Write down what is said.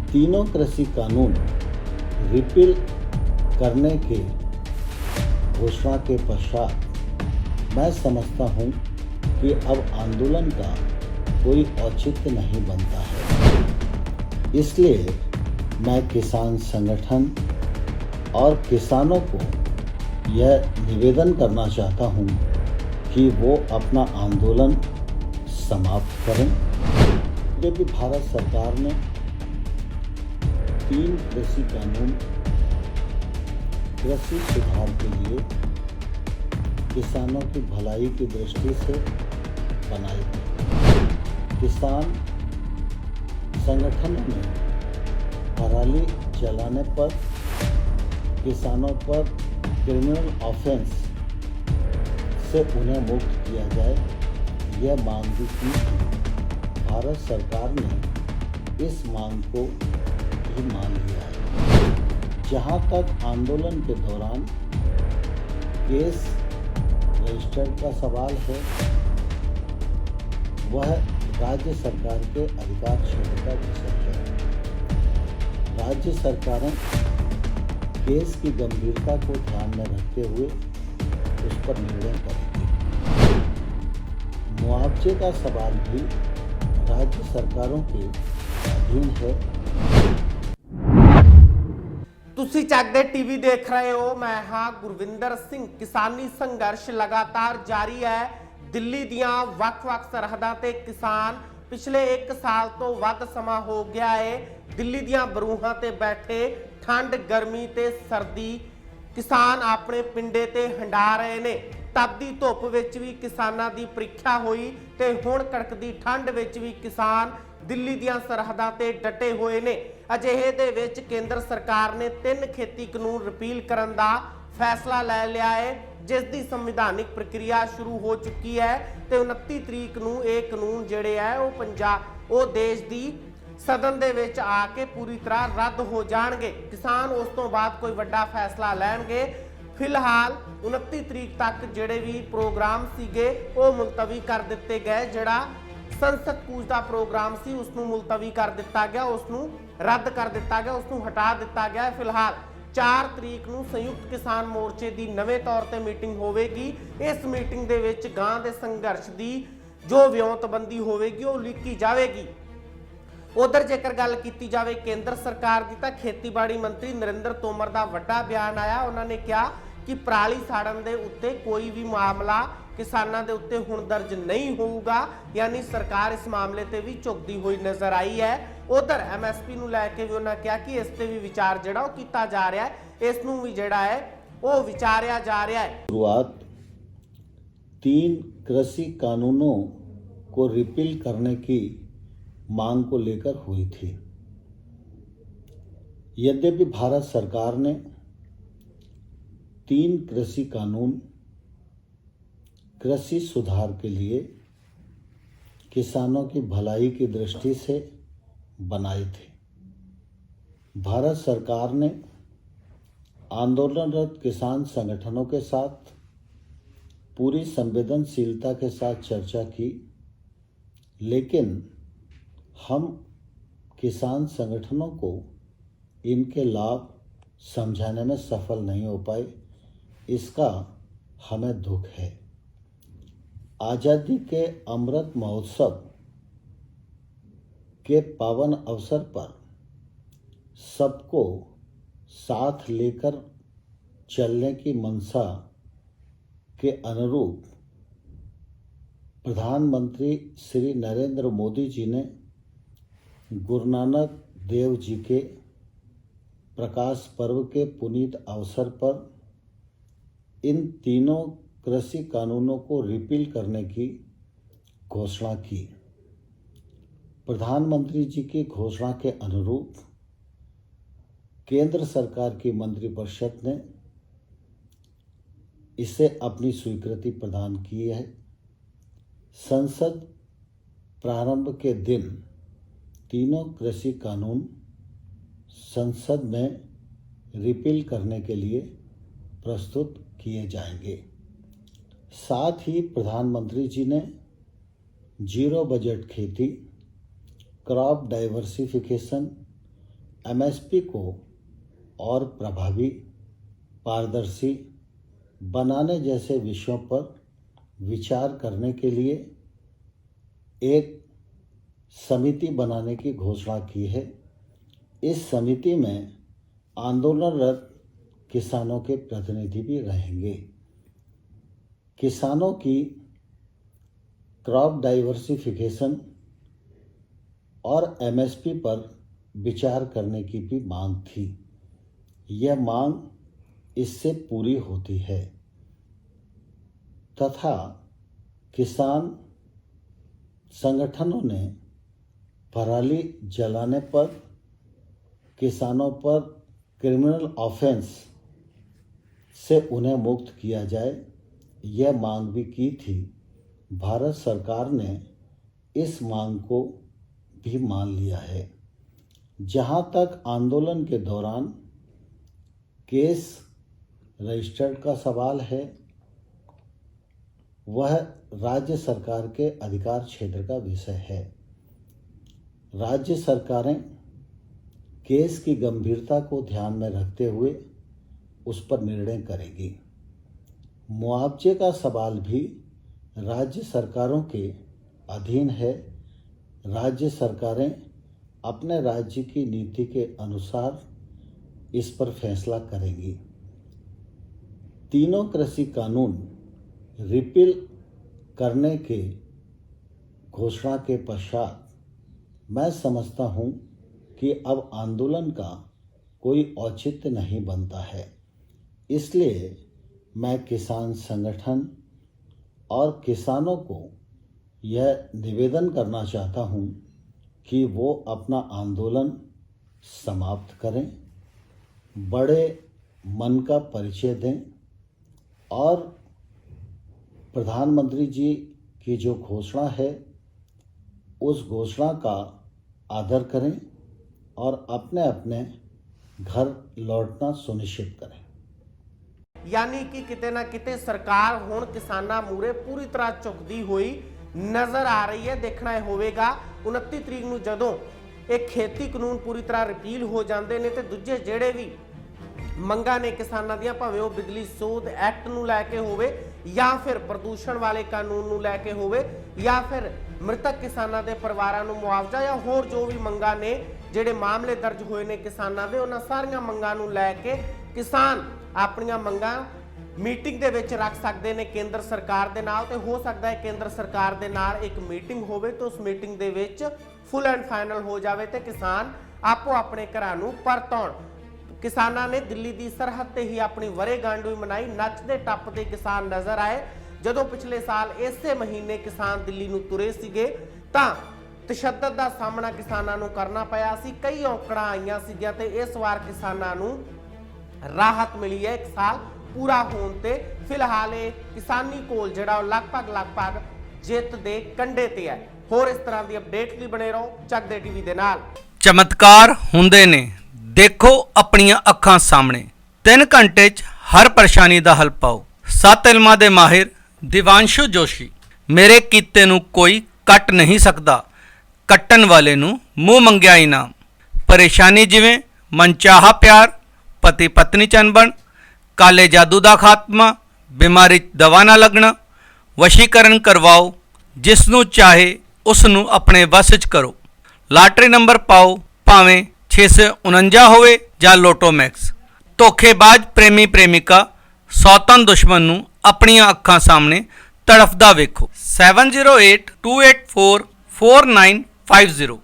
तीनों कृषि कानून रिपील करने के घोषणा के पश्चात मैं समझता हूं कि अब आंदोलन का कोई औचित्य नहीं बनता है। इसलिए मैं किसान संगठन और किसानों को यह निवेदन करना चाहता हूं कि वो अपना आंदोलन समाप्त करें। जबकि भारत सरकार ने 3 कृषि कानून कृषि सुधार के लिए किसानों की भलाई की दृष्टि से बनाई थी। किसान संगठनों ने पराली जलाने पर किसानों पर क्रिमिनल ऑफेंस से उन्हें मुक्त किया जाए, यह मांग भी की थी। भारत सरकार ने इस मांग को भी मान लिया है। जहां तक आंदोलन के दौरान केस रजिस्टर का सवाल है, वह राज्य सरकार के अधिकार क्षेत्र का विषय है। राज्य सरकारें केस की गंभीरता को ध्यान में रखते हुए उस पर निर्णय करेंगी। मुआवजे का सवाल भी राज्य सरकारों के अधीन है। ਤੁਸੀਂ ਚੱਕਦੇ ਟੀਵੀ ਦੇਖ ਰਹੇ ਹੋ। ਮੈਂ ਹਾਂ ਗੁਰਵਿੰਦਰ ਸਿੰਘ। ਕਿਸਾਨੀ ਸੰਘਰਸ਼ ਲਗਾਤਾਰ ਜਾਰੀ ਹੈ। ਦਿੱਲੀ ਦੀਆਂ ਵੱਖ-ਵੱਖ ਸਰਹੱਦਾਂ ਤੇ ਕਿਸਾਨ ਪਿਛਲੇ 1 ਸਾਲ ਤੋਂ ਵੱਧ ਸਮਾਂ ਹੋ ਗਿਆ ਹੈ ਦਿੱਲੀ ਦੀਆਂ ਬਰੂਹਾਂ ਤੇ ਬੈਠੇ। ਠੰਡ ਗਰਮੀ ਤੇ ਸਰਦੀ ਕਿਸਾਨ ਆਪਣੇ ਪਿੰਡੇ ਤੇ ਹੰਡਾ ਰਹੇ ਨੇ। ਤਪਦੀ ਧੁੱਪ ਵਿੱਚ ਵੀ ਕਿਸਾਨਾਂ ਦੀ ਪ੍ਰੀਖਿਆ ਹੋਈ ਤੇ ਹੁਣ ਕੜਕਦੀ ਠੰਡ ਵਿੱਚ ਵੀ ਕਿਸਾਨ ਦਿੱਲੀ ਦੀਆਂ ਸਰਹੱਦਾਂ ਤੇ ਡਟੇ ਹੋਏ ਨੇ। ਅਜਿਹੇ ਦੇ ਵਿੱਚ ਕੇਂਦਰ ਸਰਕਾਰ ਨੇ 3 ਖੇਤੀ ਕਾਨੂੰਨ ਰਿਪੀਲ ਕਰਨ ਦਾ ਫੈਸਲਾ ਲੈ ਲਿਆ ਹੈ, ਜਿਸ ਦੀ ਸੰਵਿਧਾਨਿਕ ਪ੍ਰਕਿਰਿਆ ਸ਼ੁਰੂ ਹੋ ਚੁੱਕੀ ਹੈ ਤੇ 29 ਤਰੀਕ ਨੂੰ ਇਹ ਕਾਨੂੰਨ ਜਿਹੜੇ ਹੈ ਉਹ ਦੇਸ਼ ਦੀ ਸਦਨ ਦੇ ਵਿੱਚ ਆ ਕੇ ਪੂਰੀ ਤਰ੍ਹਾਂ ਰੱਦ ਹੋ ਜਾਣਗੇ। ਕਿਸਾਨ ਉਸ ਤੋਂ ਬਾਅਦ ਕੋਈ ਵੱਡਾ ਫੈਸਲਾ ਲੈਣਗੇ। ਫਿਲਹਾਲ 29 ਤਰੀਕ ਤੱਕ ਜਿਹੜੇ ਵੀ ਪ੍ਰੋਗਰਾਮ ਸੀਗੇ ਉਹ ਮੁਲਤਵੀ ਕਰ ਦਿੱਤੇ ਗਏ। ਜਿਹੜਾ ਸੰਸਦ ਕੂਚ ਦਾ ਪ੍ਰੋਗਰਾਮ ਸੀ ਉਸ ਨੂੰ ਮੁਲਤਵੀ ਕਰ ਦਿੱਤਾ ਗਿਆ, ਉਸ ਨੂੰ ਰੱਦ ਕਰ ਦਿੱਤਾ ਗਿਆ, ਉਸ ਨੂੰ ਹਟਾ ਦਿੱਤਾ ਗਿਆ। ਫਿਲਹਾਲ 4 ਤਰੀਕ ਨੂੰ ਸੰਯੁਕਤ ਕਿਸਾਨ ਮੋਰਚੇ ਦੀ ਨਵੇਂ ਤੌਰ ਤੇ ਮੀਟਿੰਗ ਹੋਵੇਗੀ। ਇਸ ਮੀਟਿੰਗ ਦੇ ਵਿੱਚ ਗਾਂ ਦੇ ਸੰਘਰਸ਼ ਦੀ ਜੋ ਵਿਉਂਤਬੰਦੀ ਹੋਵੇਗੀ ਉਹ ਲਿਖੀ ਜਾਵੇਗੀ। ਉਧਰ ਜੇਕਰ ਗੱਲ ਕੀਤੀ ਜਾਵੇ ਕੇਂਦਰ ਸਰਕਾਰ ਦੀ ਤਾਂ ਖੇਤੀਬਾੜੀ ਮੰਤਰੀ ਨਰਿੰਦਰ ਤੋਮਰ ਦਾ ਵੱਡਾ ਬਿਆਨ ਆਇਆ। ਉਹਨਾਂ ਨੇ ਕਿਹਾ ਕਿ ਪਰਾਲੀ ਸਾੜਨ ਦੇ ਉੱਤੇ ਕੋਈ ਵੀ ਮਾਮਲਾ ਕਿਸਾਨਾਂ ਦੇ ਉੱਤੇ ਹੁਣ ਦਰਜ ਨਹੀਂ ਹੋਊਗਾ, ਯਾਨੀ ਸਰਕਾਰ ਇਸ ਮਾਮਲੇ ਤੇ ਵੀ ਝੁਕਦੀ ਹੋਈ ਨਜ਼ਰ ਆਈ ਹੈ। ਉਧਰ ਐਮਐਸਪੀ ਨੂੰ ਲੈ ਕੇ ਵੀ ਉਹਨਾਂ ਕਿਹਾ ਕਿ ਇਸ ਤੇ ਵੀ ਵਿਚਾਰ ਜਿਹੜਾ ਉਹ ਕੀਤਾ ਜਾ ਰਿਹਾ ਹੈ, ਇਸ ਨੂੰ ਵੀ ਜਿਹੜਾ ਹੈ ਉਹ ਵਿਚਾਰਿਆ ਜਾ ਰਿਹਾ है। शुरुआत 3 कृषि कानूनों को रिपील करने की मांग को लेकर हुई थी। यद्यपि भारत सरकार ने 3 कृषि कानून कृषि सुधार के लिए किसानों की भलाई की दृष्टि से बनाए थे। भारत सरकार ने आंदोलनरत किसान संगठनों के साथ पूरी संवेदनशीलता के साथ चर्चा की, लेकिन हम किसान संगठनों को इनके लाभ समझाने में सफल नहीं हो पाए। इसका हमें दुख है। आज़ादी के अमृत महोत्सव के पावन अवसर पर सबको साथ लेकर चलने की मंशा के अनुरूप प्रधानमंत्री श्री नरेंद्र मोदी जी ने गुरु नानक देव जी के प्रकाश पर्व के पुनीत अवसर पर इन तीनों कृषि कानूनों को रिपील करने की घोषणा की। प्रधानमंत्री जी की घोषणा के अनुरूप केंद्र सरकार की मंत्रिपरिषद ने इसे अपनी स्वीकृति प्रदान की है। संसद प्रारंभ के दिन तीनों कृषि कानून संसद में रिपील करने के लिए प्रस्तुत किए जाएंगे। साथ ही प्रधानमंत्री जी ने जीरो बजट खेती, क्रॉप डाइवर्सिफिकेशन, एमएसपी को और प्रभावी, पारदर्शी बनाने जैसे विषयों पर विचार करने के लिए एक समिति बनाने की घोषणा की है। इस समिति में आंदोलनरत किसानों के प्रतिनिधि भी रहेंगे। किसानों की क्रॉप डाइवर्सिफिकेशन और एमएसपी पर विचार करने की भी मांग थी। यह मांग इससे पूरी होती है तथा किसान संगठनों ने पराली जलाने पर किसानों पर क्रिमिनल ऑफेंस से उन्हें मुक्त किया जाए, यह मांग भी की थी। भारत सरकार ने इस मांग को भी मान लिया है। जहां तक आंदोलन के दौरान केस रजिस्टर्ड का सवाल है, वह राज्य सरकार के अधिकार क्षेत्र का विषय है। राज्य सरकारें केस की गंभीरता को ध्यान में रखते हुए उस पर निर्णय करेगी। मुआवजे का सवाल भी राज्य सरकारों के अधीन है। राज्य सरकारें अपने राज्य की नीति के अनुसार इस पर फैसला करेंगी। तीनों कृषि कानून रिपील करने के घोषणा के पश्चात मैं समझता हूं कि अब आंदोलन का कोई औचित्य नहीं बनता है। इसलिए मैं किसान संगठन और किसानों को यह निवेदन करना चाहता हूं कि वो अपना आंदोलन समाप्त करें, बड़े मन का परिचय दें और प्रधानमंत्री जी की जो घोषणा है उस घोषणा का आदर करें और अपने अपने घर लौटना सुनिश्चित करें। यानी कि किते ना किते सरकार हुण किसानां मूरे पूरी तरह झुकदी हुई नज़र आ रही है। देखना यह होवेगा 29 तरीक ਨੂੰ ਜਦੋਂ ਇਹ ਖੇਤੀ ਕਾਨੂੰਨ ਪੂਰੀ ਤਰ੍ਹਾਂ ਰਿਪੀਲ ਹੋ ਜਾਂਦੇ ਨੇ ਤੇ ਦੂਜੇ ਜਿਹੜੇ ਵੀ ਮੰਗਾਂ ਨੇ ਕਿਸਾਨਾਂ ਦੀਆਂ, ਭਾਵੇਂ ਉਹ ਬਿਜਲੀ ਸੋਧ ਐਕਟ ਨੂੰ ਲੈ ਕੇ ਹੋਵੇ ਜਾਂ ਫਿਰ ਪ੍ਰਦੂਸ਼ਣ ਵਾਲੇ ਕਾਨੂੰਨ ਨੂੰ ਲੈ ਕੇ ਹੋਵੇ ਜਾਂ ਫਿਰ ਮ੍ਰਿਤਕ ਕਿਸਾਨਾਂ ਦੇ ਪਰਿਵਾਰਾਂ ਨੂੰ ਮੁਆਵਜ਼ਾ ਜਾਂ ਹੋਰ ਜੋ ਵੀ ਮੰਗਾਂ ਨੇ, ਜਿਹੜੇ ਮਾਮਲੇ ਦਰਜ ਹੋਏ ਨੇ ਕਿਸਾਨਾਂ ਦੇ, ਉਹਨਾਂ ਸਾਰੀਆਂ ਮੰਗਾਂ ਨੂੰ ਲੈ ਕੇ ਕਿਸਾਨ ਆਪਣੀਆਂ ਮੰਗਾਂ मीटिंग ਦੇ ਵਿੱਚ ਰੱਖ ਸਕਦੇ ਨੇ ਕੇਂਦਰ ਸਰਕਾਰ ਦੇ ਨਾਲ। ਤੇ ਹੋ ਸਕਦਾ ਹੈ ਕੇਂਦਰ ਸਰਕਾਰ ਦੇ ਨਾਲ ਇੱਕ ਮੀਟਿੰਗ ਹੋਵੇ ਤੇ ਉਸ ਮੀਟਿੰਗ ਦੇ ਵਿੱਚ ਫੁੱਲ ਐਂਡ ਫਾਈਨਲ ਹੋ ਜਾਵੇ ਤੇ ਕਿਸਾਨ ਆਪੋ ਆਪਣੇ ਘਰਾਂ ਨੂੰ ਪਰਤ ਆਉਣ। ਕਿਸਾਨਾਂ ਨੇ ਦਿੱਲੀ ਦੀ ਸਰਹੱਦ ਤੇ ਹੀ ਆਪਣੀ ਵਰ੍ਹੇਗੰਢ ਵੀ ਮਨਾਈ। ਨੱਚਦੇ ਟੱਪਦੇ ਕਿਸਾਨ ਨਜ਼ਰ ਆਏ। ਜਦੋਂ ਪਿਛਲੇ ਸਾਲ ਇਸੇ ਮਹੀਨੇ ਕਿਸਾਨ ਦਿੱਲੀ ਨੂੰ ਤੁਰੇ ਸੀਗੇ ਤਾਂ ਤਸ਼ੱਦਦ ਦਾ ਸਾਹਮਣਾ ਕਿਸਾਨਾਂ ਨੂੰ ਕਰਨਾ ਪਿਆ ਸੀ, ਕਈ ਔਕੜਾਂ ਆਈਆਂ ਸੀਗੀਆਂ ਤੇ ਇਸ ਵਾਰ ਕਿਸਾਨਾਂ ਨੂੰ ਰਾਹਤ ਮਿਲੀ ਹੈ। ਇੱਕ ਸਾਲ पूरा होने ते फिलहाल किसानी कोल जिहड़ा लगभग जित दे कंढे ते है। होर इस तरह की अपडेट लिए बने रहो चकदे टीवी दे नाल। चमत्कार हुंदे ने, देखो अपनियां अखां सामने। 3 घंटे च हर परेशानी दा हल पाओ। 7 इल्मां दे माहिर दिवांशु जोशी। मेरे कीते नूं कोई कट नहीं सकदा, कट्टन वाले नूं मूँह मंगिया इनाम। परेशानी जिवें मनचाहा प्यार, पति पत्नी च अनबन, काले जादू का खात्मा, बीमारी दवा ना लगना, वशीकरण करवाओ। जिसनू चाहे उसनू अपने वस च करो। लाटरी नंबर पाओ, भावें 649 होवे जां लोटो मैक्स। धोखेबाज प्रेमी प्रेमिका सौतन दुश्मन नू अपनियां अखां सामने तड़फदा वेखो। 7082844950।